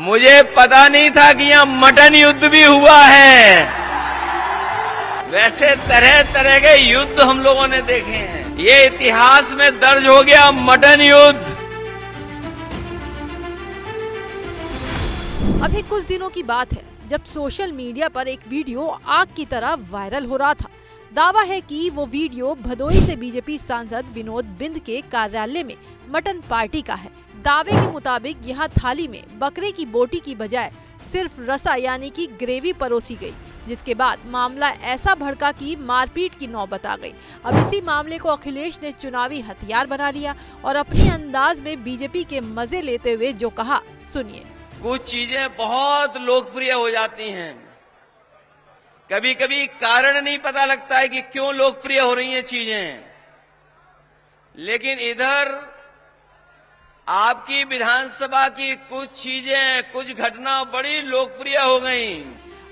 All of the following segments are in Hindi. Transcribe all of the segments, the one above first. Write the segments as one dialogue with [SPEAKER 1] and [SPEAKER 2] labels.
[SPEAKER 1] मुझे पता नहीं था कि यहाँ मटन युद्ध भी हुआ है। वैसे तरह तरह के युद्ध हम लोगों ने देखे हैं, ये इतिहास में दर्ज हो गया मटन युद्ध।
[SPEAKER 2] अभी कुछ दिनों की बात है जब सोशल मीडिया पर एक वीडियो आग की तरह वायरल हो रहा था। दावा है कि वो वीडियो भदोई से बीजेपी सांसद विनोद बिंद के कार्यालय में मटन पार्टी का है। दावे के मुताबिक यहाँ थाली में बकरे की बोटी की बजाय सिर्फ रसा यानी कि ग्रेवी परोसी गई, जिसके बाद मामला ऐसा भड़का कि मारपीट की नौबत आ गई। अब इसी मामले को अखिलेश ने चुनावी हथियार बना लिया और अपने अंदाज में बीजेपी के मजे लेते हुए जो कहा, सुनिए।
[SPEAKER 1] कुछ चीजें बहुत लोकप्रिय हो जाती हैं, कभी कभी कारण नहीं पता लगता है कि क्यों लोकप्रिय हो रही हैं चीजें, लेकिन इधर आपकी विधानसभा की कुछ चीजें, कुछ घटना बड़ी लोकप्रिय हो गई।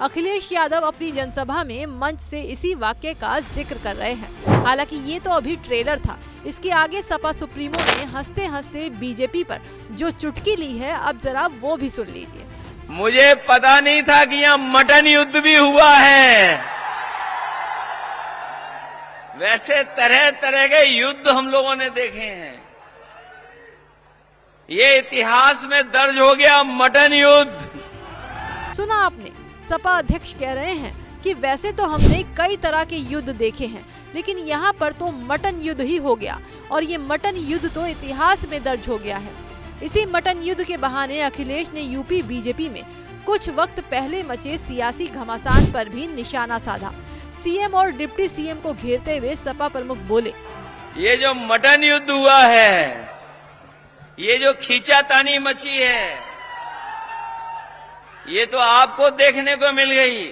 [SPEAKER 2] अखिलेश यादव अपनी जनसभा में मंच से इसी वाक्य का जिक्र कर रहे हैं। हालांकि ये तो अभी ट्रेलर था, इसके आगे सपा सुप्रीमो ने हंसते हंसते बीजेपी पर जो चुटकी ली है, अब जरा वो भी सुन लीजिए।
[SPEAKER 1] मुझे पता नहीं था कि यहाँ मटन युद्ध भी हुआ है। वैसे तरह तरह के युद्ध हम लोगों ने देखे हैं, ये इतिहास में दर्ज हो गया मटन युद्ध।
[SPEAKER 2] सुना आपने, सपा अध्यक्ष कह रहे हैं कि वैसे तो हमने कई तरह के युद्ध देखे हैं, लेकिन यहाँ पर तो मटन युद्ध ही हो गया और ये मटन युद्ध तो इतिहास में दर्ज हो गया है। इसी मटन युद्ध के बहाने अखिलेश ने यूपी बीजेपी में कुछ वक्त पहले मचे सियासी घमासान पर भी निशाना साधा। सीएम और डिप्टी सीएम को घेरते हुए सपा प्रमुख बोले,
[SPEAKER 1] ये जो मटन युद्ध हुआ है, ये जो खींचातानी मची है, ये तो आपको देखने को मिल गई,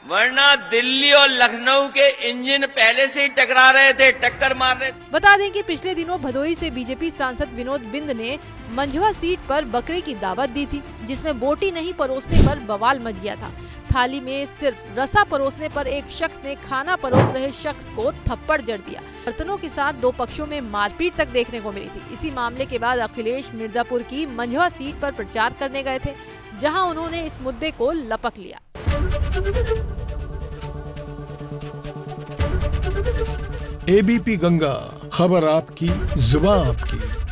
[SPEAKER 1] वरना दिल्ली और लखनऊ के इंजन पहले से ही टकरा रहे थे, टक्कर मार रहे थे।
[SPEAKER 2] बता दें कि पिछले दिनों भदोई से बीजेपी सांसद विनोद बिंद ने मंझवा सीट पर बकरे की दावत दी थी, जिसमें बोटी नहीं परोसने पर बवाल मच गया था। थाली में सिर्फ रसा परोसने पर एक शख्स ने खाना परोस रहे शख्स को थप्पड़ जड़ दिया। बर्तनों के साथ दो पक्षों में मारपीट तक देखने को मिली थी। इसी मामले के बाद अखिलेश मिर्जापुर की मंझवा सीट पर प्रचार करने गए थे, जहां उन्होंने इस मुद्दे को लपक लिया।
[SPEAKER 3] एबीपी गंगा, खबर आपकी, जुबान आपकी।